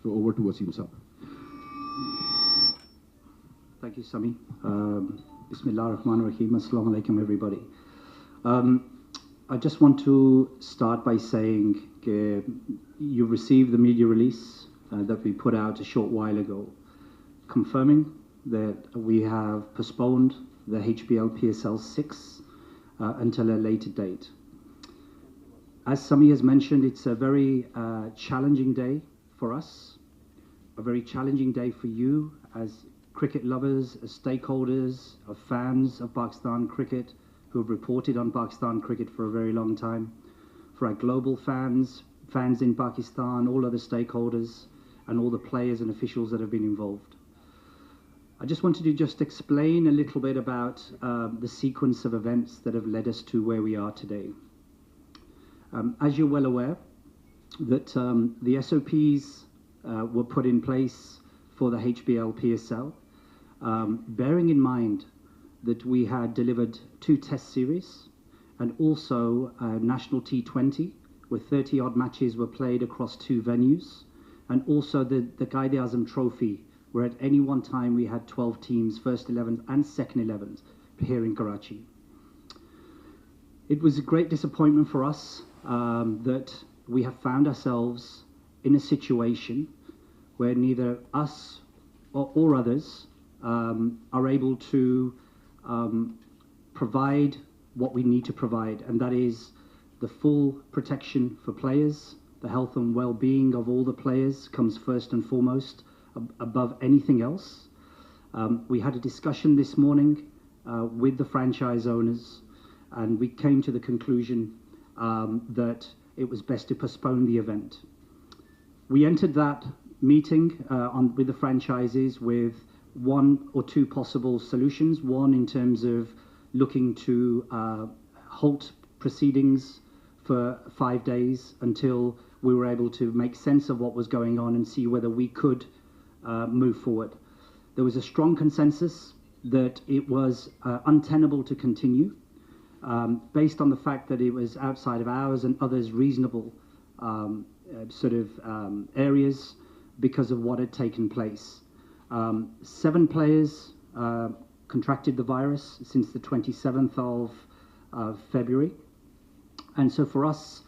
So over to Wasim Saab. Thank you, Sami. Bismillah ar-Rahman ar-Rahim. Assalamu alaikum, everybody. I just want to start by saying you received the media release that we put out a short while ago, confirming that we have postponed the HBL PSL 6 until a later date. As Sami has mentioned, it's a very challenging day for us, a very challenging day for you as cricket lovers, as stakeholders, as fans of Pakistan cricket who have reported on Pakistan cricket for a very long time, for our global fans, fans in Pakistan, all other stakeholders, and all the players and officials that have been involved. I just wanted to just explain a little bit about the sequence of events that have led us to where we are today. As you're well aware, that the SOPs were put in place for the HBL PSL, bearing in mind that we had delivered 2 test series and also a national T20 where 30-odd matches were played across 2 venues, and also the Quaid-e-Azam Trophy, where at any one time we had 12 teams, first 11s and second 11s, here in Karachi. It was a great disappointment for us that we have found ourselves in a situation where neither us or others are able to provide what we need to provide, and that is the full protection for players. The health and well-being of all the players comes first and foremost above anything else. We had a discussion this morning with the franchise owners, and we came to the conclusion that it was best to postpone the event. We entered that meeting with the franchises with 1 or 2 possible solutions. One, in terms of looking to halt proceedings for 5 days until we were able to make sense of what was going on and see whether we could move forward. There was a strong consensus that it was untenable to continue based on the fact that it was outside of ours and others' reasonable areas because of what had taken place. 7 players contracted the virus since the 27th of February. And so for us,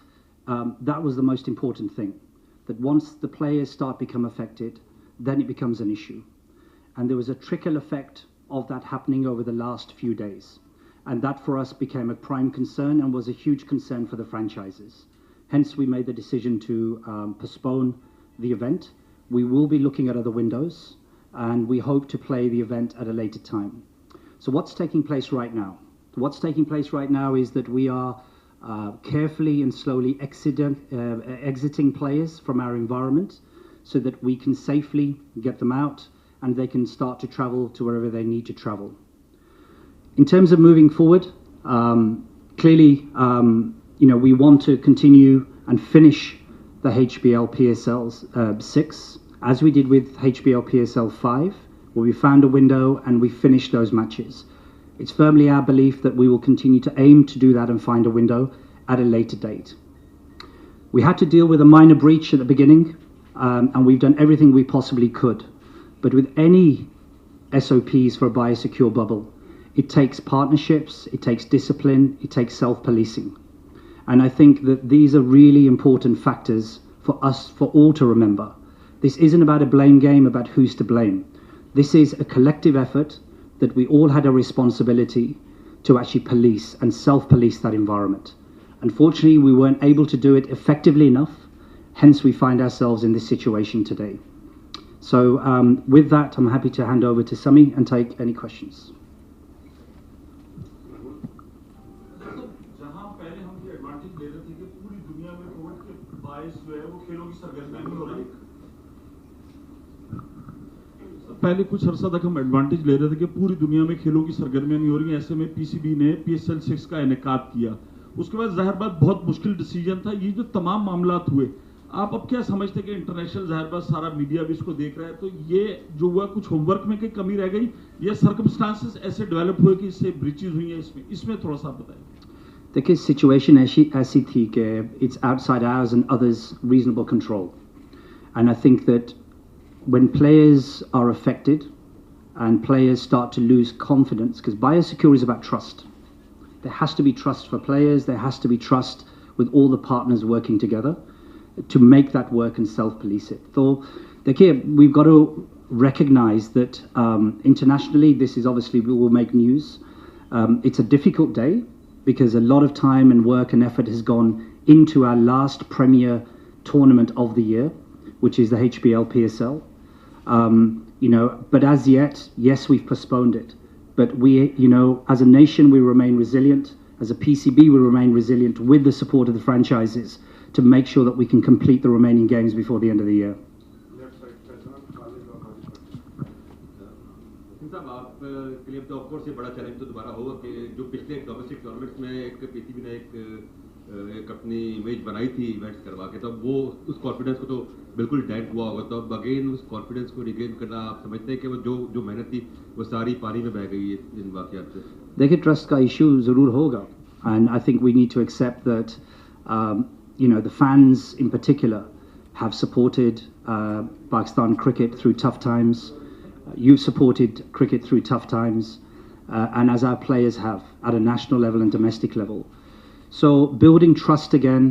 that was the most important thing, that once the players start become affected, then it becomes an issue. And there was a trickle effect of that happening over the last few days. And that for us became a prime concern and was a huge concern for the franchises. Hence, we made the decision to postpone the event. We will be looking at other windows, and we hope to play the event at a later time. So what's taking place right now? What's taking place right now is that we are carefully and slowly exiting players from our environment so that we can safely get them out and they can start to travel to wherever they need to travel. In terms of moving forward, clearly, we want to continue and finish the HBL PSL 6, as we did with HBL PSL 5, where we found a window and we finished those matches. It's firmly our belief that we will continue to aim to do that and find a window at a later date. We had to deal with a minor breach at the beginning, and we've done everything we possibly could. But with any SOPs for a biosecure bubble, it takes partnerships, it takes discipline, it takes self-policing. And I think that these are really important factors for us, for all to remember. This isn't about a blame game about who's to blame. This is a collective effort that we all had a responsibility to actually police and self-police that environment. Unfortunately, we weren't able to do it effectively enough, hence we find ourselves in this situation today. So with that, I'm happy to hand over to Sami and take any questions. पहले कुछ अरसा तक हम advantage ले रहे थे कि पूरी दुनिया में खेलों की सरगर्मियां नहीं हो रही हैं, ऐसे में पीसीबी ने PSL 6 का इनेकाद किया। उसके बाद जाहिर बात बहुत मुश्किल डिसीजन था। ये जो तमाम मामलात हुए, आप अब क्या समझते हैं कि इंटरनेशनल जाहिर बात सारा मीडिया भी इसको देख रहा है, तो ये जो हुआ कुछ होमवर्क में कोई कमी रह गई या सर्कमस्टांसेस ऐसे डेवलप हुए कि इससे ब्रीचेस हुई हैं, इसमें थोड़ा सा बताएं। देखिए सिचुएशन ऐसी थी कि it's outside ours and others' reasonable control. And I think that when players are affected and players start to lose confidence, because biosecure is about trust. There has to be trust for players, there has to be trust with all the partners working together to make that work and self-police it. So, we've got to recognize that internationally, this is obviously, we will make news. It's a difficult day because a lot of time and work and effort has gone into our last premier tournament of the year, which is the HBL PSL. But as yet, yes, we've postponed it. But we, as a nation, we remain resilient. As a PCB, we remain resilient with the support of the franchises to make sure that we can complete the remaining games before the end of the year. साहब आपके लिए तो of course ये बड़ा challenge तो दोबारा होगा कि जो पिछले डोमेस्टिक टूर्नामेंट्स में एक पीसीबी ने एक अपनी इमेज बनाई थी इवेंट्स करवा के, तो अब वो उस कॉन्फिडेंस को तो बिल्कुल डेंट हुआ होगा, तो अब अगेन उस कॉन्फिडेंस को रिगेन करना आप समझते हैं कि वो जो मेहनत थी वो सारी पानी में बह गई है इन वाकयात से? देखिए, ट्रस्ट का इशू ज़रूर होगा, and I think we need to accept that the fans in particular have supported Pakistan cricket through tough times. You've supported cricket through tough times, and as our players have at a national level and domestic level. So building trust again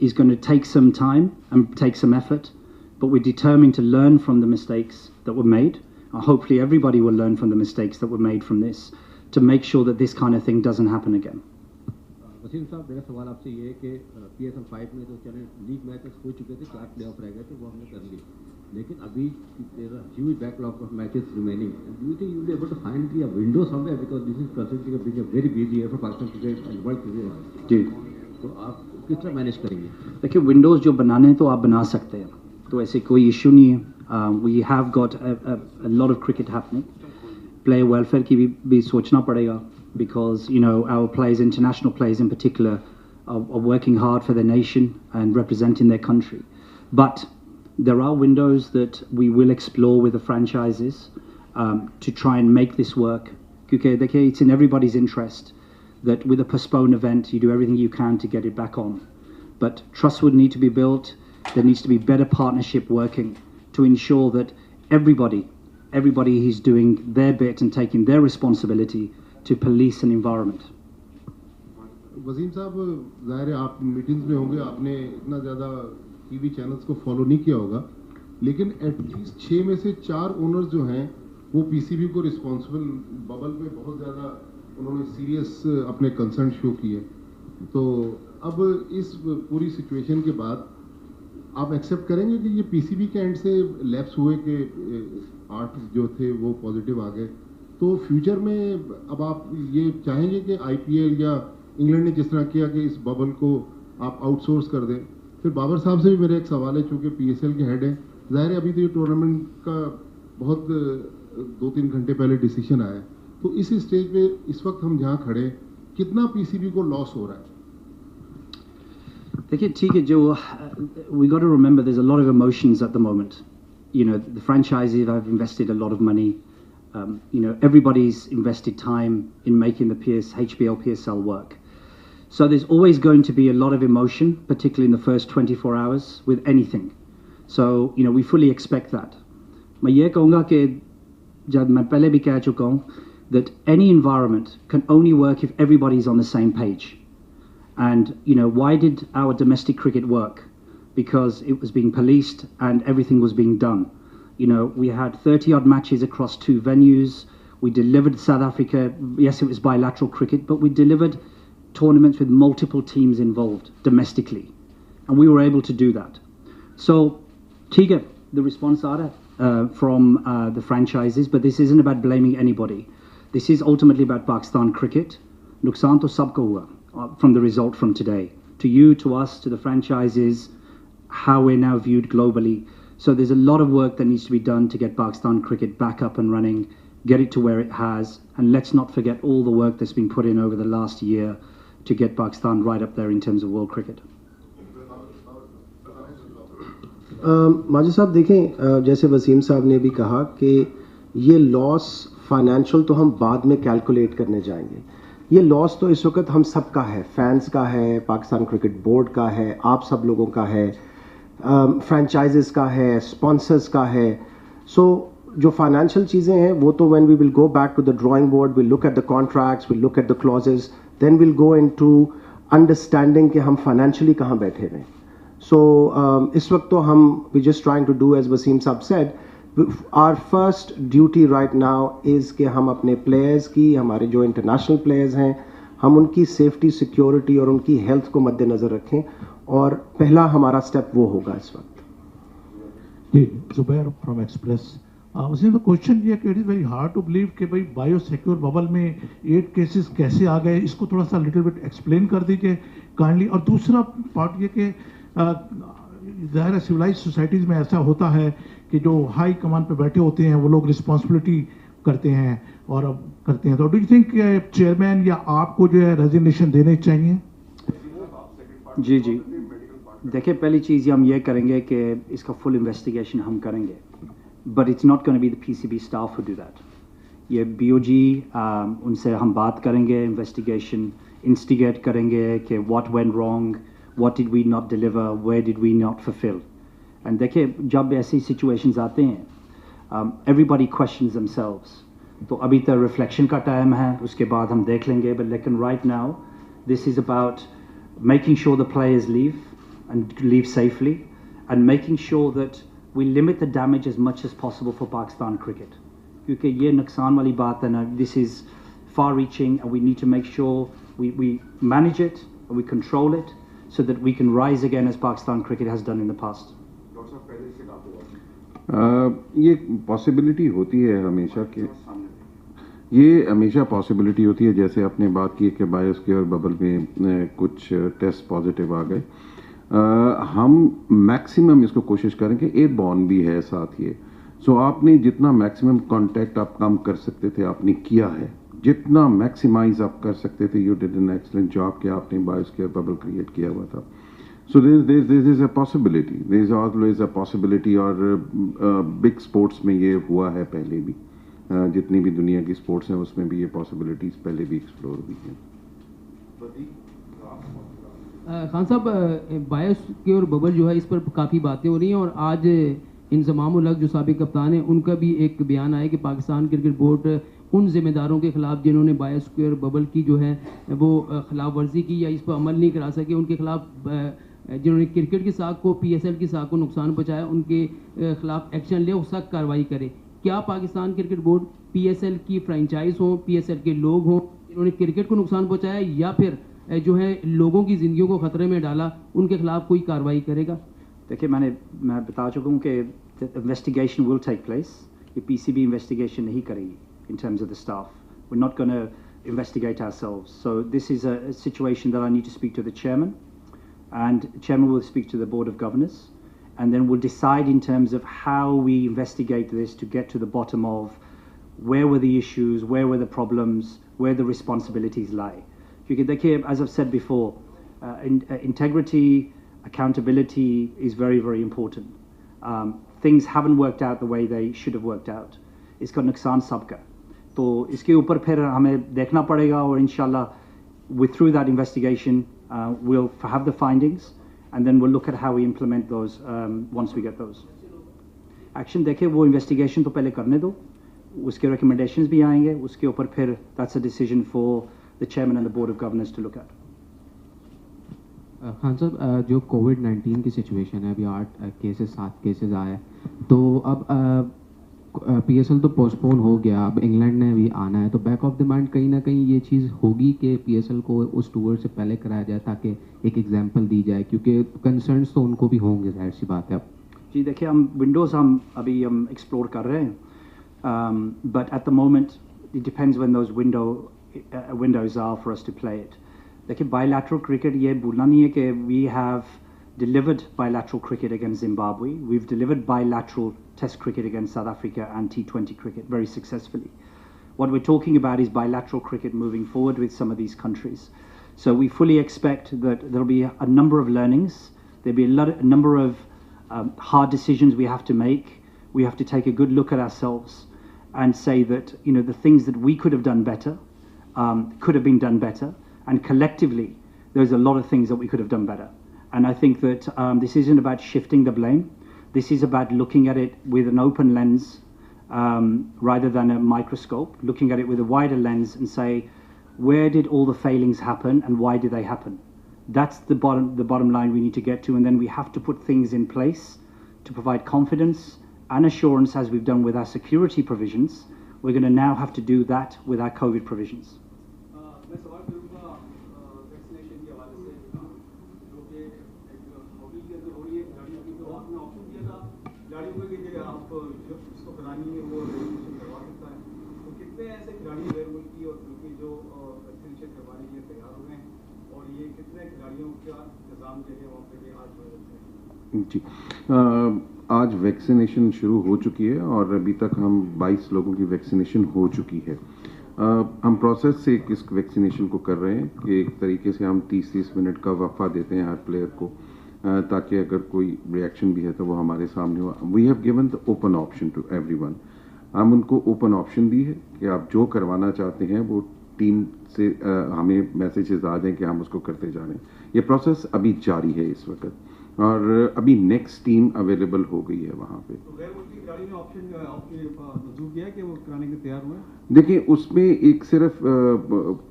is going to take some time and take some effort, but we're determined to learn from the mistakes that were made. Hopefully everybody will learn from the mistakes that were made from this to make sure that this kind of thing doesn't happen again. Wasim साहब, मेरा सवाल आपसे ये है कि PSL 5 में तो चले लीग मैचेस हो चुके थे, 4 प्ले ऑफ रह गए थे, वो हमने कर लिए, लेकिन अभी there are huge backlog of matches remaining. Do you think you will be able to find a window somewhere, because this is considered being a very busy year for Pakistan cricket and world cricket? जी, तो आप किस तरह manage करेंगे? देखिए, Windows जो बनाने हैं तो आप बना सकते हैं, तो ऐसे कोई इशू नहीं है. We have got a lot of cricket happening. Player welfare की भी सोचना पड़ेगा, because our players, international players in particular, are working hard for their nation and representing their country. But there are windows that we will explore with the franchises to try and make this work. Because it's in everybody's interest that with a postponed event, you do everything you can to get it back on. But trust would need to be built. There needs to be better partnership working to ensure that everybody is doing their bit and taking their responsibility to police an environment. Wasim साहब, ज़ाहिर है आप meetings में होंगे, आपने इतना ज़्यादा TV channels को फॉलो नहीं किया होगा, लेकिन एटलीस्ट 6 में से 4 ओनर्स जो हैं वो पीसीबी को रिस्पॉन्सिबल बबल पे बहुत ज़्यादा उन्होंने सीरियस अपने कंसर्न शो किए. तो अब इस पूरी सिचुएशन के बाद आप एक्सेप्ट करेंगे कि ये पीसीबी के एंड से लैप्स हुए कि 8 जो थे वो पॉजिटिव आ गए, तो फ्यूचर में अब आप ये चाहेंगे कि आईपीएल या इंग्लैंड ने जिस तरह किया कि इस बबल को आप आउटसोर्स कर दें? फिर बाबर साहब से भी मेरा एक सवाल है, चूँकि पीएसएल के हेड हैं, ज़ाहिर है अभी तो ये टूर्नामेंट का बहुत 2-3 घंटे पहले डिसीजन आया है, तो इस स्टेज पे इस वक्त हम जहाँ खड़े कितना पीसीबी को लॉस हो रहा है? देखिए, ठीक है, जो we got to remember there's a lot of emotions at the moment. The franchises have invested a lot of money. Everybody's invested time in making the HBL PSL work. So there's always going to be a lot of emotion, particularly in the first 24 hours with anything. So, we fully expect that. मैं ये कहूँगा कि जब मैं पहले भी कह चुका हूँ that any environment can only work if everybody's on the same page. And, why did our domestic cricket work? Because it was being policed and everything was being done. We had 30-odd matches across 2 venues. We delivered South Africa. Yes, it was bilateral cricket, but we delivered tournaments with multiple teams involved domestically. And we were able to do that. So, Tiga, the response are from the franchises, but this isn't about blaming anybody. This is ultimately about Pakistan cricket. Nuksan to sabko hua from the result from today. To you, to us, to the franchises, how we're now viewed globally. So there's a lot of work that needs to be done to get Pakistan cricket back up and running, get it to where it has, and let's not forget all the work that's been put in over the last year to get Pakistan right up there in terms of world cricket. Majid साहब, देखें, जैसे वसीम साहब ने भी कहा कि ये loss financial तो हम बाद में कैलकुलेट करने जाएंगे. ये लॉस तो इस वक्त हम सब का है, फैंस का है, पाकिस्तान क्रिकेट बोर्ड का है, आप सब लोगों का है. फ्रेंचाइजेस का है, स्पॉन्सर्स का है. सो जो फाइनेंशियल चीज़ें हैं वो तो when we will go back to the drawing board, will look at the contracts, will look at the clauses, then will go into understanding कि हम फाइनेंशियली कहाँ बैठे हुए हैं. सो इस वक्त तो हम we just trying to do as Waseem साहब said, our first duty right now is कि हम अपने प्लेयर्स की, हमारे जो इंटरनेशनल प्लेयर्स हैं, हम उनकी सेफ्टी, सिक्योरिटी और उनकी हेल्थ को मद्देनज़र रखें, और पहला हमारा स्टेप वो होगा इस वक्त. जी, Zubair from Express. Waseem, question ये कि it is very hard to believe कि भाई बायो सिक्योर बबल में 8 केसेस कैसे आ गए, इसको थोड़ा सा लिटिल बिट एक्सप्लेन कर दीजिए काइंडली. और दूसरा पार्ट ये कि ज़ाहिर है सिविलाइज सोसाइटीज़ में ऐसा होता है कि जो हाई कमान पे बैठे होते हैं वो लोग रिस्पॉन्सिबिलिटी करते हैं और अब करते हैं. तो डू यू थिंक चेयरमैन या आपको जो है रेजिग्नेशन देने चाहिए? जी जी, देखिए पहली चीज़ हम ये करेंगे कि इसका फुल इन्वेस्टिगेशन हम करेंगे, but it's not gonna be the PCB staff who do that. ये बीओजी उनसे हम बात करेंगे, इन्वेस्टिगेशन इंस्टिगेट करेंगे कि what went wrong, what did we not deliver, where did we not fulfil. And देखिए जब ऐसी सिचुएशंस आते हैं एवरीबॉडी क्वेश्चंस देमसेल्व्स. तो अभी तक रिफ्लेक्शन का टाइम है, उसके बाद हम देख लेंगे. बट लेकिन right now this is about making sure the players leave and leave safely, and making sure that we limit the damage as much as possible for Pakistan cricket. क्योंकि ये नुकसान वाली बात है ना, this is far reaching and we need to make sure we manage it and we control it so that we can rise again as Pakistan cricket has done in the past. ये possibility होती है हमेशा कि ये हमेशा possibility होती है. जैसे आपने बात की कि बायोसिक्योर बबल में कुछ टेस्ट पॉजिटिव आ गए. हम मैक्सिमम इसको कोशिश करें कि एयरबॉर्न भी है साथ ये. सो आपने जितना मैक्सिमम कांटेक्ट आप कम कर सकते थे आपने किया है, जितना मैक्सिमाइज आप कर सकते थे. You did an excellent job कि आपने बायोसिक्योर बबल क्रिएट किया हुआ था. So this is a possibility, this is always a possibility. और बिग स्पोर्ट्स में ये हुआ है पहले भी, जितनी भी दुनिया की स्पोर्ट्स हैं उसमें भी ये पॉसिबिलिटीज पहले भी एक्सप्लोर हुई हैं. खान साहब, बायोसिक्योर बबल जो है इस पर काफ़ी बातें हो रही हैं, और आज इंज़माम उल हक जो साबिक कप्तान हैं उनका भी एक बयान आया कि पाकिस्तान क्रिकेट बोर्ड उन जिम्मेदारों के खिलाफ जिन्होंने बायोसिक्योर बबल की जो है वो खिलाफ वर्जी की या इस पर अमल नहीं करा सके, उनके खिलाफ जिन्होंने क्रिकेट की साख को, PSL की साख को नुकसान पहुँचाया, उनके खिलाफ एक्शन ले, वो सख्त कार्रवाई करे. क्या पाकिस्तान क्रिकेट बोर्ड PSL की फ्रेंचाइज हो, PSL के लोग हों जिन्होंने क्रिकेट को नुकसान पहुंचाया, या फिर जो है लोगों की ज़िंदगियों को ख़तरे में डाला, उनके खिलाफ कोई कार्रवाई करेगा? देखिए मैं बता चुका हूँ कि इन्वेस्टिगेशन विल टेक प्लेस. ये PCB इन्वेस्टिगेशन नहीं करेगी in terms of the staff. We're not going to investigate ourselves. So this is a situation that I need to speak to the chairman, and the chairman will speak to the board of governors, and then we'll decide in terms of how we investigate this to get to the bottom of where were the issues, where were the problems, where the responsibilities lie. Because देखिए, as I've said before, integrity, accountability is very, very important. Things haven't worked out the way they should have worked out. इसका नुकसान सबका. तो इसके ऊपर फिर हमें देखना पड़ेगा, और इंशाल्लाह through that investigation we'll have the findings, and then we'll look at how we implement those once we get those. Action देखिए, वो investigation तो पहले करने दो, उसके recommendations भी आएंगे, उसके ऊपर फिर that's a decision for the chairman and the board of governors to look at. Khan साहब, जो COVID-19 की सिचुएशन है, अभी 7 केसेस आए, तो अब PSL तो पोस्टपोन हो गया, अब इंग्लैंड ने भी आना है, तो बैक ऑफ द माइंड कहीं ना कहीं ये चीज़ होगी कि PSL को उस टूर से पहले कराया जाए ताकि एक एग्जांपल दी जाए, क्योंकि कंसर्न्स तो उनको भी होंगे, जाहिर सी बात है. जी देखिए, हम विंडोज़ अभी एक्सप्लोर कर रहे हैं, but at the moment it depends when those windows are for us to play it. देखिए, बायलैटरल क्रिकेट ये भूलना नहीं है कि we have delivered bilateral cricket against Zimbabwe. We've delivered bilateral test cricket against South Africa and T20 cricket very successfully. What we're talking about is bilateral cricket moving forward with some of these countries. So we fully expect that there'll be a number of learnings. There'll be a number of hard decisions we have to make. We have to take a good look at ourselves and say that, you know, the things that we could have done better could have been done better. And collectively, there's a lot of things that we could have done better. And I think that this isn't about shifting the blame. This is about looking at it with an open lens rather than a microscope, looking at it with a wider lens and say, where did all the failings happen and why did they happen? That's the bottom line we need to get to, and then we have to put things in place to provide confidence and assurance, as we've done with our security provisions. We're going to now have to do that with our COVID provisions. मैं सवाल करूंगा vaccination के हवाले से जो कि hockey के अंदर हो रही है खिलाड़ियों की, तो आपने ऑप्शन दिया था खिलाड़ियों को कि आप जो जिसको करानी है वो वैक्सीनेशन करवा सकता है, तो कितने ऐसे खिलाड़ी गैर मुल्की और मुल्की जो वैक्सीनेशन करवाने के लिए तैयार हुए हैं, और ये कितने खिलाड़ियों का इंतजाम जो है वहाँ पे आज हो जाते हैं? जी, आज वैक्सीनेशन शुरू हो चुकी है और अभी तक हम 22 लोगों की वैक्सीनेशन हो चुकी है। हम प्रोसेस से इस वैक्सीनेशन को कर रहे हैं कि एक तरीके से हम 30-30 मिनट का वक्फा देते हैं हर प्लेयर को, ताकि अगर कोई रिएक्शन भी है तो वो हमारे सामने हो। We have given the open option to everyone. हम उनको ओपन ऑप्शन दी है कि आप जो करवाना चाहते हैं वो टीम से हमें मैसेजेस आ जाएं कि हम उसको करते जा रहे हैं। ये प्रोसेस अभी जारी है इस वक्त, और अभी नेक्स्ट टीम अवेलेबल हो गई है वहाँ पे। तो गैर मुल्की खिलाड़ी ने ऑप्शन आपके मंजूर किया कि वो कराने के तैयार हुए? देखिए, उसमें एक सिर्फ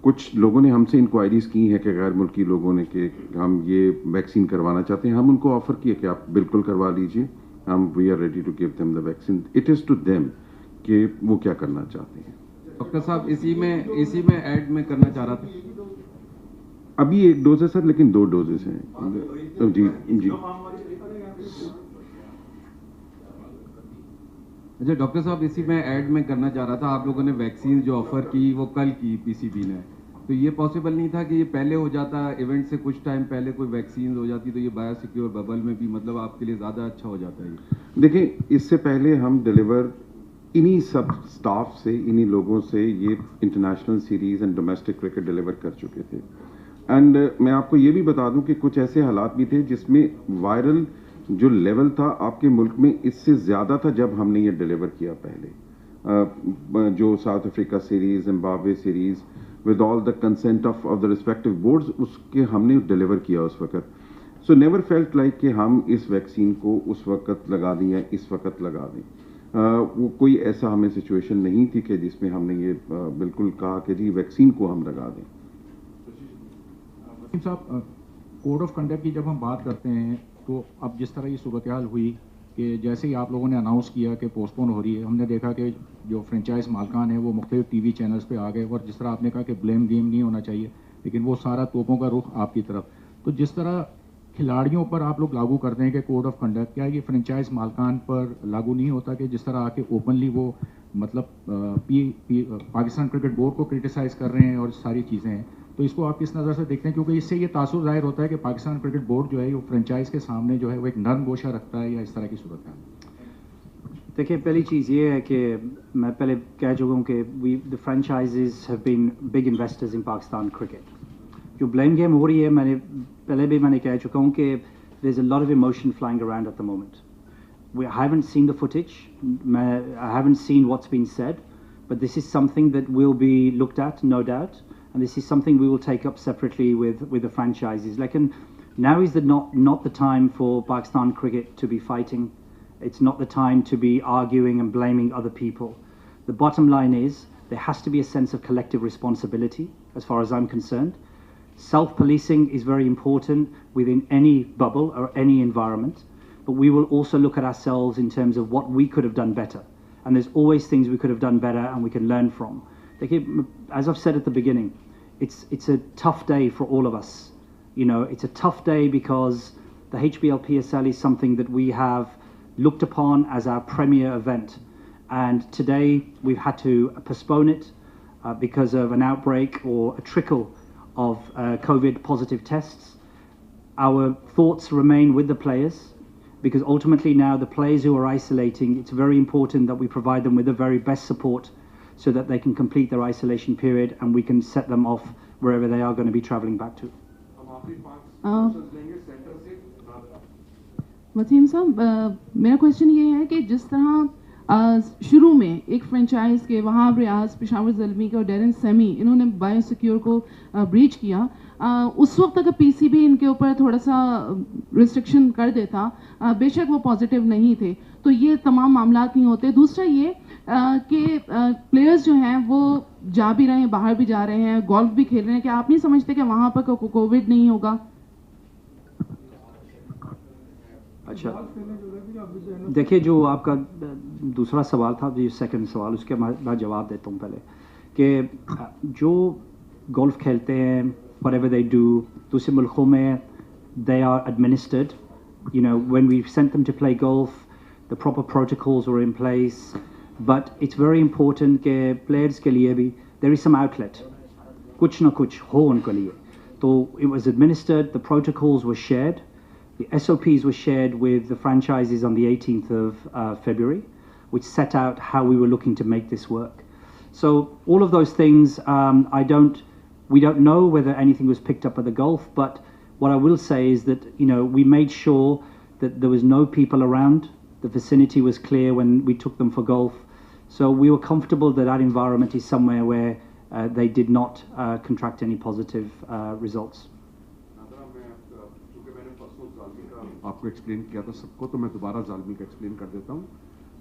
कुछ लोगों ने हमसे इंक्वायरीज की हैं कि गैर मुल्की लोगों ने कि हम ये वैक्सीन करवाना चाहते हैं। हम उनको ऑफर किए कि आप बिल्कुल करवा लीजिए, हम we are ready to give them the vaccine. It is to them कि वो क्या करना चाहते हैं। डॉक्टर साहब, इसी में ऐड में करना चाह रहा था। अभी एक डोज है सर, लेकिन 2 डोजेस हैं। जी जी। अच्छा डॉक्टर साहब, इसी में ऐड में करना चाह रहा था, आप लोगों ने वैक्सीन जो ऑफर की वो कल की पीसीबी ने, तो ये पॉसिबल नहीं था कि ये पहले हो जाता, इवेंट से कुछ टाइम पहले कोई वैक्सीन हो जाती तो ये बायोसिक्योर बबल में भी मतलब आपके लिए ज़्यादा अच्छा हो जाता है? देखिए, इससे पहले हम डिलीवर इन्हीं सब स्टाफ से, इन्हीं लोगों से ये international series and domestic cricket deliver कर चुके थे। एंड मैं आपको ये भी बता दूं कि कुछ ऐसे हालात भी थे जिसमें वायरल जो लेवल था आपके मुल्क में इससे ज़्यादा था जब हमने ये डिलीवर किया पहले। जो south Africa series, Zimbabwe series, with all the consent of the respective boards, उसके हमने डिलीवर किया उस वक्त। सो नेवर फेल्ट लाइक कि हम इस वैक्सीन को उस वक्त लगा दें या इस वक्त लगा दें। वो कोई ऐसा हमें सिचुएशन नहीं थी कि जिसमें हमने ये बिल्कुल कहा कि जी वैक्सीन को हम लगा दें। साहब, कोड ऑफ कंडक्ट की जब हम बात करते हैं तो अब जिस तरह की सूरत हाल हुई कि जैसे ही आप लोगों ने अनाउंस किया कि पोस्टपोन हो रही है, हमने देखा कि जो फ्रेंचाइज मालकान है वो मुख्तलिफ टीवी चैनल्स पे आ गए, और जिस तरह आपने कहा कि ब्लेम गेम नहीं होना चाहिए, लेकिन वो सारा तोपों का रुख आपकी तरफ। तो जिस तरह खिलाड़ियों पर आप लोग लागू करते हैं कि कोड ऑफ कंडक्ट, क्या ये फ्रेंचाइज मालकान पर लागू नहीं होता कि जिस तरह आके ओपनली वो मतलब पाकिस्तान क्रिकेट बोर्ड को क्रिटिसाइज़ कर रहे हैं और सारी चीज़ें हैं, तो इसको आप किस नज़र से देखते हैं? क्योंकि इससे ये तासुर जाहिर होता है कि पाकिस्तान क्रिकेट बोर्ड जो है वो फ्रेंचाइज के सामने जो है वो एक नरम गोशा रखता है, या इस तरह की सूरत है। देखिए, पहली चीज़ ये है कि मैं पहले कह चुका हूँ कि the franchises have been big investors in Pakistan cricket. जो ब्लेम गेम हो रही है, मैंने कह चुका हूँ कि there is a lot of emotion flying around at the moment. I haven't seen the footage, I haven't seen what's been said, but this is something that will be looked at, no doubt, and this is something we will take up separately with the franchises. Like, and now is not the time for Pakistan cricket to be fighting. It's not the time to be arguing and blaming other people. The bottom line is there has to be a sense of collective responsibility, as far as I'm concerned. Self-policing is very important within any bubble or any environment. But we will also look at ourselves in terms of what we could have done better. And there's always things we could have done better and we can learn from. As I've said at the beginning, it's a tough day for all of us. You know, it's a tough day because the HBL PSL is something that we have looked upon as our premier event. And today we've had to postpone it because of an outbreak or a trickle of COVID positive tests. Our thoughts remain with the players, because ultimately now the players who are isolating, it's very important that we provide them with the very best support so that they can complete their isolation period and we can set them off wherever they are going to be travelling back to. Wasim साहब, मेरा question ये है कि जिस तरह شروع میں ایک فرینچائز کے وہاب ریاض، پشاور زلمی کے اور ڈیرن سیمی انہوں نے بایو سیکیور کو بریچ کیا، اس وقت اگر پی سی بی ان کے اوپر تھوڑا سا ریسٹرکشن کر دیتا، بے شک وہ پازیٹیو نہیں تھے تو یہ تمام معاملات نہیں ہوتے. دوسرا یہ کہ پلیئرز جو ہیں وہ جا بھی رہے ہیں، باہر بھی جا رہے ہیں، گولف بھی کھیل رہے ہیں، کہ آپ نہیں سمجھتے کہ وہاں پر کووڈ نہیں ہوگا؟ اچھا دیکھیے، جو آپ کا دوسرا سوال تھا، جو سیکنڈ سوال، اس کے بعد جواب دیتا ہوں. پہلے کہ جو گولف کھیلتے ہیں whatever they do دوسرے ملکوں میں they are administered, when we sent them to play golf the proper protocols were in place, but it's very important کہ players کے لیے بھی there is some outlet، کچھ نہ کچھ ہو ان کے لیے. تو it was administered, the protocols were shared, the SOPs were shared with the franchises on the 18th of February, which set out how we were looking to make this work. So all of those things, we don't know whether anything was picked up at the golf, but what I will say is that, we made sure that there was no people around. The vicinity was clear when we took them for golf. So we were comfortable that that environment is somewhere where they did not contract any positive results. آپ کو explain کیا تھا سب کو، تو میں دوبارہ زالمی کا explain کر دیتا ہوں.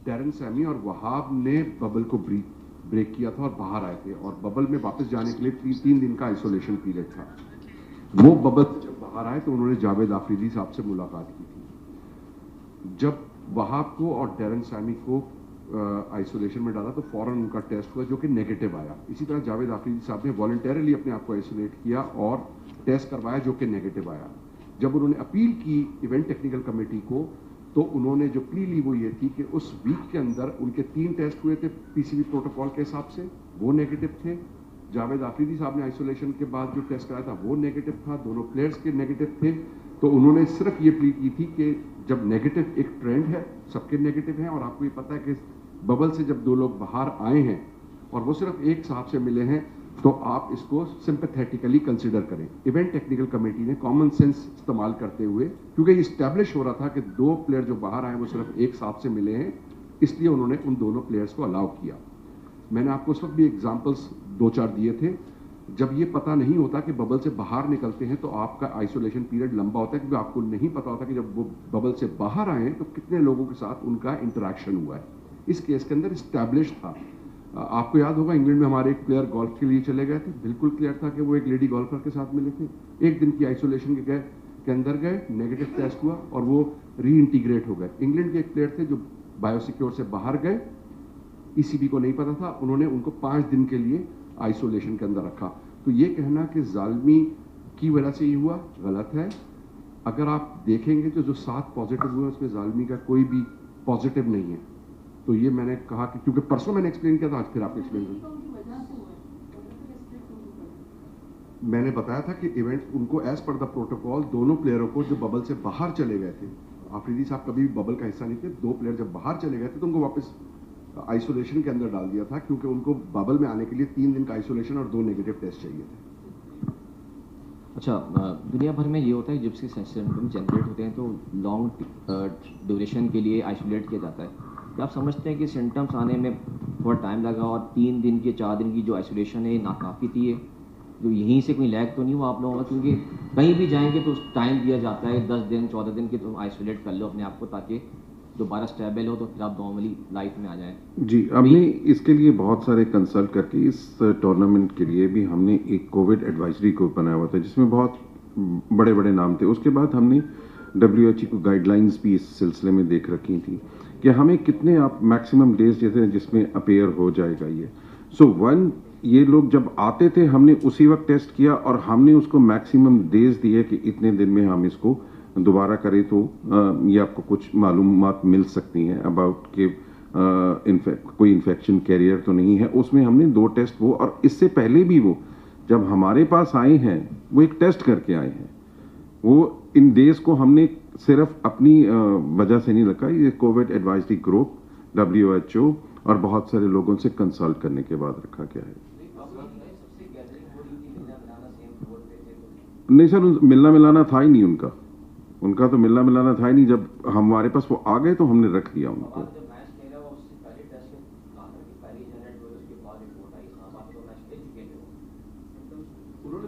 ڈیرن سیمی اور وہاب نے ببل کو بریک کیا تھا اور باہر آئے تھے، اور ببل میں واپس جانے کے لیے 3 دن کا آئسولیشن پیریڈ تھا. وہ ببل سے جب باہر آئے تو انہوں نے جاوید آفریدی صاحب سے ملاقات کی تھی. جب وہاب کو اور ڈیرن سیمی کو آئسولیشن میں ڈالا تو فوراً ان کا ٹیسٹ ہوا جو کہ نیگیٹو آیا. اسی طرح جاوید آفریدی صاحب نے والنٹیرلی اپنے آپ کو آئسولیٹ کیا اور ٹیسٹ کروایا جو کہ نیگیٹو آیا. جب انہوں نے اپیل کی ایونٹ ٹیکنیکل کمیٹی کو تو انہوں نے جو پلی لی وہ یہ تھی کہ اس ویک کے اندر ان کے 3 ٹیسٹ ہوئے تھے پی سی بی پروٹوکول کے حساب سے، وہ نیگیٹو تھے. جاوید آفریدی صاحب نے آئسولیشن کے بعد جو ٹیسٹ کرایا تھا وہ نیگیٹو تھا، دونوں پلیئرز کے نیگیٹو تھے. تو انہوں نے صرف یہ پلی کی تھی کہ جب نیگیٹو ایک ٹرینڈ ہے، سب کے نیگیٹو ہیں، اور آپ کو یہ پتہ ہے کہ ببل سے جب 2 لوگ باہر آئے ہیں اور وہ صرف ایک صاحب سے ملے ہیں تو آپ اس کو سمپیتھیٹیکلی کنسیڈر کریں. ایونٹ ٹیکنیکل کمیٹی نے کامن سینس استعمال کرتے ہوئے، کیونکہ یہ اسٹیبلش ہو رہا تھا کہ 2 پلیئر جو باہر آئے وہ صرف ایک صاحب سے ملے ہیں، اس لیے انہوں نے ان دونوں پلیئرز کو الاؤ کیا. میں نے آپ کو اس وقت بھی ایگزامپلس 2-4 دیے تھے. جب یہ پتہ نہیں ہوتا کہ ببل سے باہر نکلتے ہیں تو آپ کا آئسولیشن پیریڈ لمبا ہوتا ہے، کیونکہ آپ کو نہیں پتہ ہوتا کہ جب وہ ببل سے باہر آئے ہیں تو کتنے لوگوں کے ساتھ ان کا انٹریکشن ہوا ہے. اس کیس کے اندر اسٹیبلش تھا. آپ کو یاد ہوگا انگلینڈ میں ہمارے ایک پلیئر گولف کے لیے چلے گئے تھے، بالکل کلیئر تھا کہ وہ ایک لیڈی گولفر کے ساتھ ملے تھے. 1 دن کی آئسولیشن کے اندر گئے، نیگیٹو ٹیسٹ ہوا اور وہ ری انٹیگریٹ ہو گئے. انگلینڈ کے ایک پلیئر تھے جو بایو سیکیور سے باہر گئے، ای سی بی کو نہیں پتا تھا، انہوں نے ان کو 5 دن کے لیے آئسولیشن کے اندر رکھا. تو یہ کہنا کہ زالمی کی وجہ سے یہ ہوا غلط ہے. اگر آپ دیکھیں گے تو جو 7 پازیٹیو ہوئے اس میں زالمی کا کوئی بھی پازیٹیو نہیں ہے. تو یہ میں نے کہا کہ کیونکہ پرسوں میں نے ایکسپلین کیا تھا، آج پھر آپ ایکسپلین کریں. میں نے بتایا تھا کہ ایونٹ ان کو ایز پر دا پروٹوکال دونوں پلیئروں کو جو ببل سے باہر چلے گئے تھے، آفریدی صاحب کبھی بھی ببل کا حصہ نہیں تھے، 2 پلیئر جب باہر چلے گئے تھے تو ان کو واپس آئسولیشن کے اندر ڈال دیا تھا، کیونکہ ان کو ببل میں آنے کے لیے 3 دن کا آئسولیشن اور 2 نیگیٹو ٹیسٹ چاہیے تھے. اچھا، دنیا بھر میں یہ ہوتا ہے جب سے سمپٹم جنریٹ ہوتے ہیں تو لانگ ڈیوریشن کے لیے آئسولیٹ کیا جاتا ہے. کیا آپ سمجھتے ہیں کہ سمپٹمس آنے میں تھوڑا ٹائم لگا اور 3 دن کے 4 دن کی جو آئسولیشن ہے ناکافی تھی؟ جو یہیں سے کوئی لیگ تو نہیں ہوا آپ لوگوں کا؟ کیونکہ کہیں بھی جائیں گے تو ٹائم دیا جاتا ہے 10 دن 14 دن کے، تو آئسولیٹ کر لو اپنے آپ کو تاکہ دوبارہ اسٹیبل ہو تو پھر آپ نارملی لائف میں آ جائیں. جی، ہم نے اس کے لیے بہت سارے کنسلٹ کر کے اس ٹورنامنٹ کے لیے بھی ہم نے ایک کووڈ ایڈوائزری کو بنایا ہوا تھا جس میں بہت بڑے بڑے نام تھے. اس کے بعد ہم نے WHO کو گائیڈ لائنز بھی اس سلسلے میں دیکھ رکھی تھیں کہ ہمیں کتنے آپ میکسیمم ڈیز جیسے جس میں اپیئر ہو جائے گا یہ. سو یہ لوگ جب آتے تھے ہم نے اسی وقت ٹیسٹ کیا اور ہم نے اس کو میکسیمم ڈیز دیے کہ اتنے دن میں ہم اس کو دوبارہ کریں تو یہ آپ کو کچھ معلومات مل سکتی ہیں اباؤٹ کہ کوئی انفیکشن کیریئر تو نہیں ہے. اس میں ہم نے 2 ٹیسٹ وہ، اور اس سے پہلے بھی وہ جب ہمارے پاس آئے ہیں وہ ایک ٹیسٹ کر کے آئے ہیں. وہ ان ڈیز کو ہم نے صرف اپنی وجہ سے نہیں رکھا، یہ کووڈ ایڈوائزری گروپ WHO اور بہت سارے لوگوں سے کنسلٹ کرنے کے بعد رکھا گیا ہے. نہیں سر، ملنا ملانا تھا ہی نہیں ان کا تو ملنا ملانا تھا ہی نہیں. جب ہمارے پاس وہ آ گئے تو ہم نے رکھ دیا ان کو.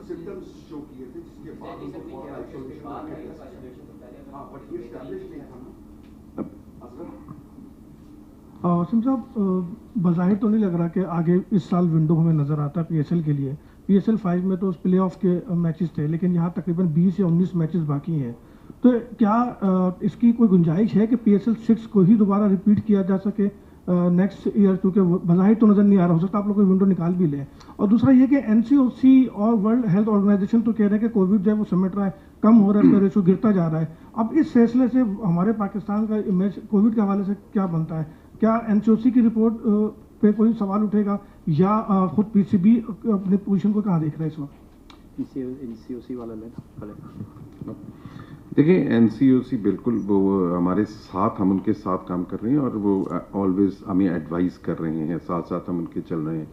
सिम्टम्स शो किए थे जिसके बाद उनको फॉर आइसोलेशन हाँ बट ये एस्टैब्लिश नहीं था ना वसीम साहब, बज़ाहिर तो नहीं लग रहा कि आगे इस साल विंडो हमें नज़र आता है PSL के लिए। PSL 5 में तो प्ले ऑफ के मैचेस थे, लेकिन यहाँ तकरीबन 20 या 19 मैचेस बाकी हैं। तो क्या इसकी कोई गुंजाइश है कि PSL 6 को ही दोबारा रिपीट किया जा सके नेक्स्ट ईयर? क्योंकि बज़ाहिर तो नज़र नहीं आ रहा, हो सकता है आप लोग कोई विंडो निकाल भी लें। और दूसरा ये कि NCOC और वर्ल्ड हेल्थ ऑर्गेनाइजेशन तो कह रहे हैं कि कोविड जो है वो समेट रहा है, कम हो रहा है, रेशो गिरता जा रहा है। अब इस फैसले से हमारे पाकिस्तान का इमेज कोविड के हवाले से क्या बनता है? क्या NCOC की रिपोर्ट पे कोई सवाल उठेगा या खुद PCB अपने पोजीशन को कहाँ देख रहा है इस वक्त? NCOC वाला लेना। देखिए, NCOC बिल्कुल वो हमारे साथ, हम उनके साथ काम कर रहे हैं और वो ऑलवेज हमें एडवाइस कर रहे हैं, साथ साथ हम उनके चल रहे हैं।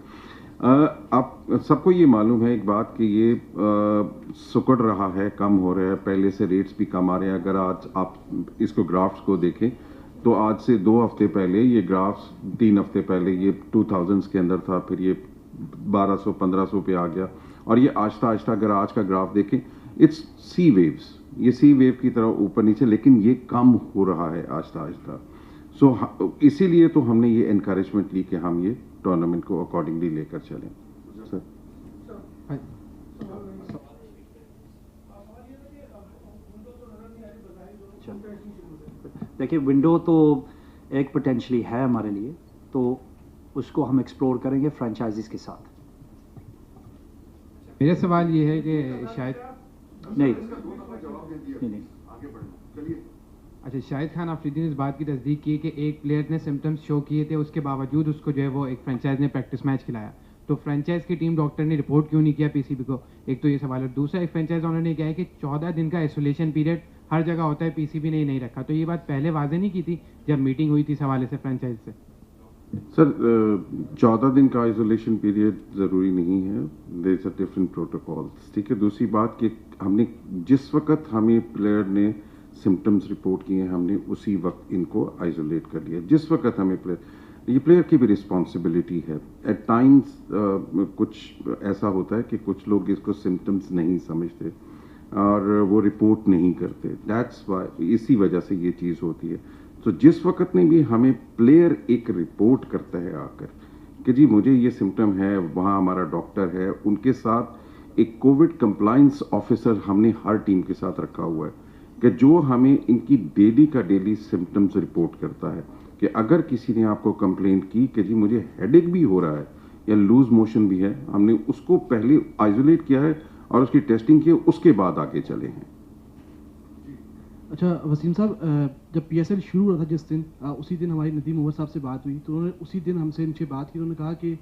आप सबको ये मालूम है एक बात कि ये सुकड़ रहा है, कम हो रहा है, पहले से रेट्स भी कम आ रहे हैं। अगर आज आप इसको ग्राफ्स को देखें तो आज से 2 हफ्ते पहले ये ग्राफ्स, 3 हफ्ते पहले ये 2000s के अंदर था, फिर ये 1200-1500 पे आ गया और ये आहिस्ता आहिस्ता अगर आज का ग्राफ देखें, इट्स सी वेव्स, ये सी वेव की तरह ऊपर नीचे, लेकिन ये कम हो रहा है आहिस्ता आहिस्ता। सो इसीलिए तो हमने ये एनकरेजमेंट ली कि हम ये टूर्नामेंट को अकॉर्डिंगली लेकर चलें। सर देखिए, विंडो तो एक पोटेंशली है हमारे लिए, तो उसको हम एक्सप्लोर करेंगे फ्रेंचाइजीज के साथ। मेरा सवाल ये है कि शायद नहीं, अच्छा, शाहिद खान अफरीदी ने इस बात की तस्दीक की कि एक प्लेयर ने सिम्टम्स शो किए थे, उसके बावजूद उसको जो है वो एक फ्रेंचाइज ने प्रैक्टिस मैच खिलाया। तो फ्रेंचाइज की टीम डॉक्टर ने रिपोर्ट क्यों नहीं किया PCB को? एक तो ये सवाल है। दूसरा, एक फ्रेंचाइज ऑनर ने कहा है कि 14 दिन का आइसोलेशन पीरियड हर जगह होता है, PCB ने नहीं रखा। तो ये बात पहले वाजे नहीं की थी जब मीटिंग हुई थी इस हवाले से फ्रेंचाइज से? सर, 14 दिन का आइसोलेशन पीरियड ज़रूरी नहीं है, there is a different protocols, ठीक है। दूसरी बात कि हमने जिस वक्त हमें प्लेयर ने सिम्टम्स रिपोर्ट किए हैं, हमने उसी वक्त इनको आइसोलेट कर लिया। जिस वक्त हमें ये प्लेयर की भी रिस्पॉन्सिबिलिटी है। एट टाइम्स कुछ ऐसा होता है कि कुछ लोग इसको सिम्टम्स नहीं समझते और वो रिपोर्ट नहीं करते, दैट्स वाई, इसी वजह से ये चीज़ होती है। तो जिस वक्त में भी हमें प्लेयर एक रिपोर्ट करता है आकर कि जी मुझे ये सिम्टम है, वहाँ हमारा डॉक्टर है, उनके साथ एक कोविड कंप्लायंस ऑफिसर हमने हर टीम के साथ रखा हुआ है कि जो हमें इनकी डेली का डेली सिम्टम्स रिपोर्ट करता है कि अगर किसी ने आपको कंप्लेंट की कि जी मुझे हेडेक भी हो रहा है या लूज मोशन भी है, हमने उसको पहले आइसोलेट किया है और उसकी टेस्टिंग की, उसके बाद आगे चले हैं। अच्छा वसीम साहब, जब PSL शुरू हुआ था जिस दिन, उसी दिन हमारी नदीम उमर साहब से बात हुई, तो उन्होंने उसी दिन हमसे इनसे बात की। उन्होंने कहा कि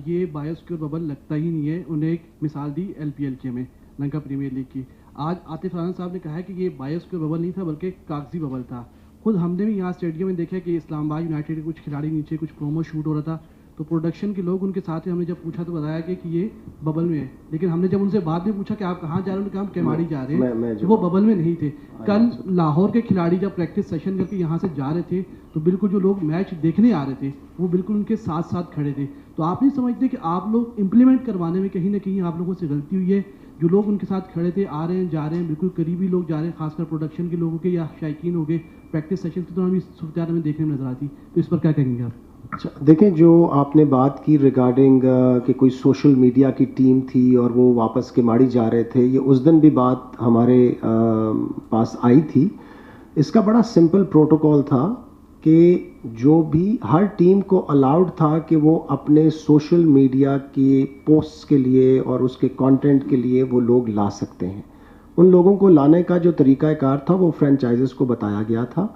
ये बायोसिक्योर बबल लगता ही नहीं है। उन्हें एक मिसाल दी LPL के में, लंका प्रीमियर लीग की। आज आतिफ राना साहब ने कहा है कि ये बायोसिक्योर बबल नहीं था बल्कि कागजी बबल था। खुद हमने भी यहाँ स्टेडियम में देखा कि इस्लामाबाद यूनाइटेड के कुछ खिलाड़ी नीचे कुछ प्रोमो शूट हो रहा था, तो प्रोडक्शन के लोग उनके साथ ही, हमने जब पूछा तो बताया कि ये बबल में है। लेकिन हमने जब उनसे बाद में पूछा कि आप कहाँ जा रहे हैं, उन्होंने कहा हम केमाड़ी जा रहे हैं, तो वो बबल में नहीं थे। कल लाहौर के खिलाड़ी जब प्रैक्टिस सेशन करके यहाँ से जा रहे थे, तो बिल्कुल जो लोग मैच देखने आ रहे थे वो बिल्कुल उनके साथ साथ खड़े थे। तो आप नहीं समझते कि आप लोग इम्प्लीमेंट करवाने में कहीं ना कहीं आप लोगों से गलती हुई है? जो लोग उनके साथ खड़े थे, आ रहे हैं, जा रहे हैं, बिल्कुल करीबी लोग जा रहे हैं, खासकर प्रोडक्शन के लोगों के या शायकीन हो गए, प्रैक्टिस सेशन के दौरान भी सूरत में देखने में नजर आती। तो इस पर क्या कहेंगे आप? अच्छा, देखें, जो आपने बात की रिगार्डिंग कि कोई सोशल मीडिया की टीम थी और वो वापस केमाड़ी जा रहे थे, ये उस दिन भी बात हमारे पास आई थी। इसका बड़ा सिंपल प्रोटोकॉल था कि जो भी हर टीम को अलाउड था कि वो अपने सोशल मीडिया की पोस्ट्स के लिए और उसके कंटेंट के लिए वो लोग ला सकते हैं। उन लोगों को लाने का जो तरीक़ाकार था वो फ्रेंचाइजेस को बताया गया था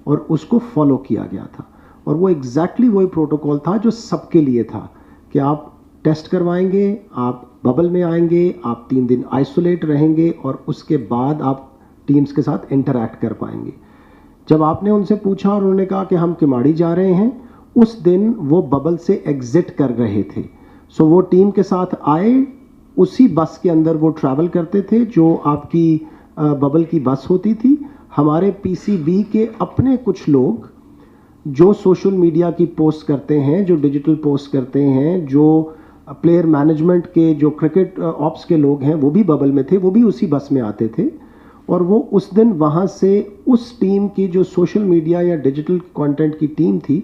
और उसको फॉलो किया गया था, और वो एग्जैक्टली वही प्रोटोकॉल था जो सबके लिए था कि आप टेस्ट करवाएंगे, आप बबल में आएंगे, आप 3 दिन आइसोलेट रहेंगे और उसके बाद आप टीम्स के साथ इंटरैक्ट कर पाएंगे। जब आपने उनसे पूछा और उन्होंने कहा कि हम केमाड़ी जा रहे हैं, उस दिन वो बबल से एग्जिट कर रहे थे। सो वो टीम के साथ आए, उसी बस के अंदर वो ट्रैवल करते थे जो आपकी बबल की बस होती थी। हमारे PCB के अपने कुछ लोग जो सोशल मीडिया की पोस्ट करते हैं, जो डिजिटल पोस्ट करते हैं, जो प्लेयर मैनेजमेंट के जो क्रिकेट ऑप्स के लोग हैं वो भी बबल में थे, वो भी उसी बस में आते थे और वो उस दिन वहाँ से उस टीम की जो सोशल मीडिया या डिजिटल कंटेंट की टीम थी,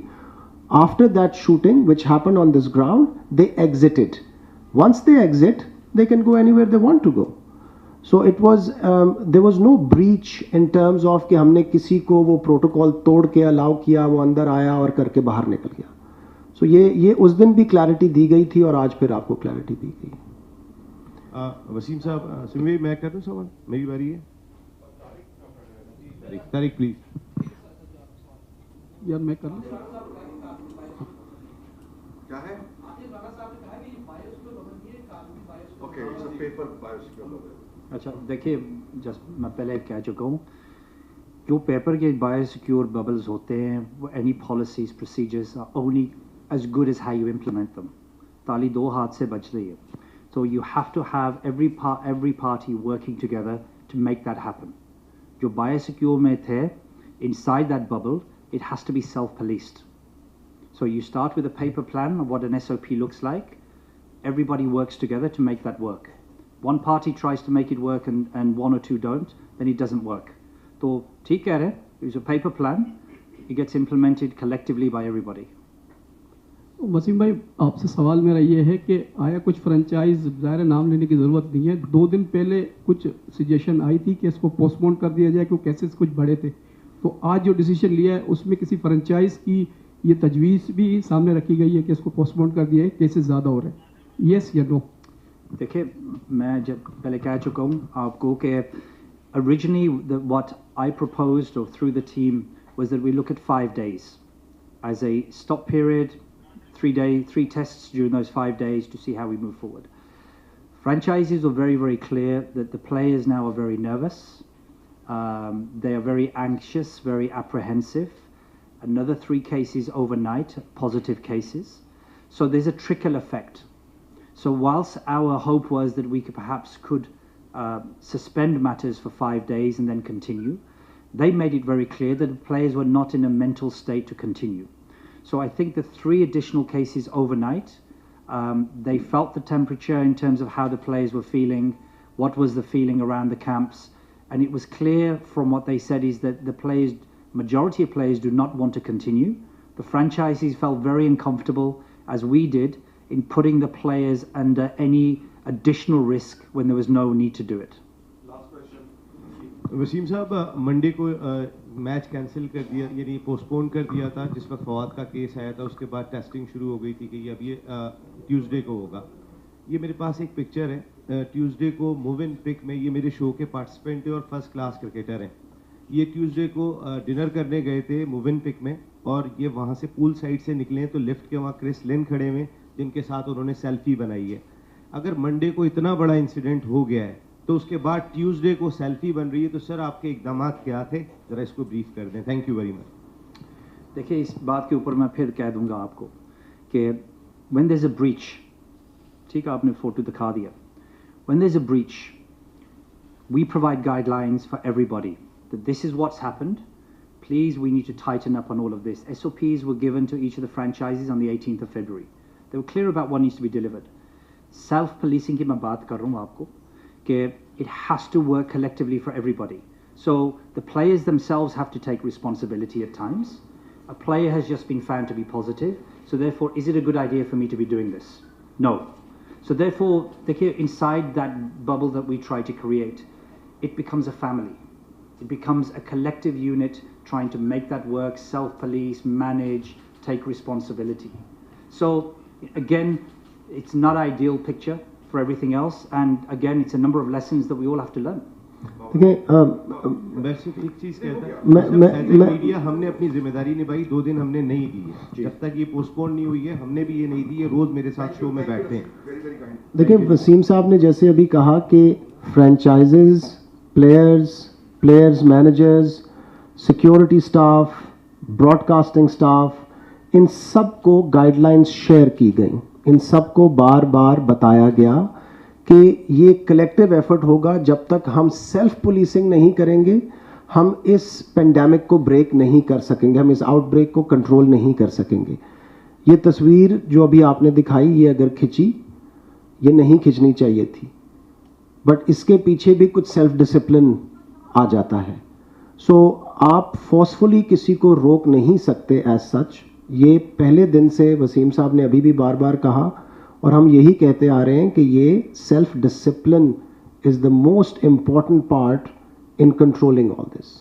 after that shooting which happened on this ground they exerted. Once they exit, they can go anywhere they want to go. So it was, there was no breach in terms of कि हमने किसी को वो protocol तोड़ के allow किया, वो अंदर आया और करके बाहर निकल गया. So ये उस दिन भी क्लैरिटी दी गई थी और आज फिर आपको क्लैरिटी दी गई. वसीम साहब, सिमी मैं कर दूं सवाल, मेरी बारी है. तारिक प्लीज. यार मैं कर लूं. क्या है? अच्छा देखिए, जस्ट मैं पहले कह चुका हूँ, जो पेपर के बायोसिक्योर बबल्स होते हैं वो any policies procedures are only as good as how you implement them. ताली दो हाथ से बज रही है. So you have to have every party working together to make that happen. जो बायोसिक्योर में थे inside that bubble, it has to be self-policed. So you start with a paper plan of what an SOP looks like. Everybody works together to make that work. One party tries to make it work and one or two don't, then it doesn't work. So, theek hai, it's a paper plan. It gets implemented collectively by everybody. Wasim भाई, आपसे सवाल मेरा ये है कि आया कुछ franchise, ज़ाहिर नाम लेने की ज़रूरत नहीं है, 2 दिन पहले कुछ सजेशन आई थी कि इसको पोस्टपोन कर दिया जाए क्योंकि केसेस कुछ बड़े थे. तो आज जो डिसीजन लिया है उसमें किसी फ्रेंचाइज की ये तजवीज़ भी सामने रखी गई है कि इसको पोस्टपोन कर दिया है, केसेस ज़्यादा हो रहे हैं, येस या नो? देखिए, मैं जब पहले कह चुका हूँ आपको कि originally what I proposed or through the team was that we look at 5 days as a stop period, 3 tests during those 5 days to see how we move forward. Franchises were very, very clear that the players now are very nervous. They are very anxious, very apprehensive. Another 3 cases overnight, positive cases. So there's a trickle effect. So whilst our hope was that we could suspend matters for 5 days and then continue, they made it very clear that the players were not in a mental state to continue. So I think the 3 additional cases overnight, they felt the temperature in terms of how the players were feeling, what was the feeling around the camps, and it was clear from what they said is that the players, majority of players do not want to continue. The franchises felt very uncomfortable, as we did, in putting the players under any additional risk when there was no need to do it. Last question. Wasim साहब, Monday को match cancel कर दिया, यानी postpone कर दिया था. जिस वक्त फवाद का केस आया था उसके बाद टेस्टिंग शुरू हो गई थी कि अब ये ट्यूसडे को होगा. ये मेरे पास एक पिक्चर है, ट्यूसडे को मूव इन पिक में ये मेरे शो के पार्टिसिपेंट है और फर्स्ट क्लास क्रिकेटर हैं. ये ट्यूसडे को डिनर करने गए थे मूव इन पिक में और ये वहाँ से पूल साइड से निकले तो लिफ्ट के वहाँ क्रिस लिन खड़े हुए जिनके साथ उन्होंने सेल्फी बनाई है. अगर मंडे को इतना बड़ा इंसिडेंट हो गया है तो उसके बाद ट्यूसडे को सेल्फी बन रही है, तो सर आपके इकदाम क्या थे, ज़रा इसको ब्रीफ कर दें. Thank you very much. देखिए, इस बात के ऊपर मैं फिर कह दूंगा आपको कि when there is a breach, ठीक है, आपने फोटो दिखा दिया, when there is a breach we provide guidelines for everybody that this is what's happened, please we need to tighten up on all of this. SOPs were given to each of the franchises on the 18th of February. They were clear about what needs to be delivered. Self-policing की मैं बात कर रहा हूँ आपको कि it has to work collectively for everybody. So the players themselves have to take responsibility at times. A player has just been found to be positive, so therefore is it a good idea for me to be doing this? No. So therefore, inside that bubble that we try to create, it becomes a family. It becomes a collective unit trying to make that work, self-police, manage, take responsibility. So again, it's not an ideal picture for everything else, and again, it's a number of lessons that we all have to learn. मैं सिर्फ एक चीज़ कहता हूँ, media हमने अपनी जिम्मेदारी निभाई, 2 दिन हमने नहीं दी है. जब तक ये पोस्टपोन नहीं हुई है हमने भी ये नहीं दी है. रोज मेरे साथ शो में बैठते हैं. देखिए, वसीम साहब ने जैसे अभी कहा कि franchises, players, managers, security staff, broadcasting staff, इन सब को गाइडलाइंस शेयर की गई. इन सब को बार बार बताया गया कि ये कलेक्टिव एफर्ट होगा. जब तक हम सेल्फ पुलिसिंग नहीं करेंगे हम इस पेंडेमिक को ब्रेक नहीं कर सकेंगे, हम इस आउटब्रेक को कंट्रोल नहीं कर सकेंगे. ये तस्वीर जो अभी आपने दिखाई, ये अगर खिंची ये नहीं खींचनी चाहिए थी, बट इसके पीछे भी कुछ सेल्फ डिसिप्लिन आ जाता है. सो आप फोर्सफुली किसी को रोक नहीं सकते एज सच. ये पहले दिन से वसीम साहब ने अभी भी बार बार कहा और हम यही कहते आ रहे हैं कि ये self discipline is the most important part in controlling all this.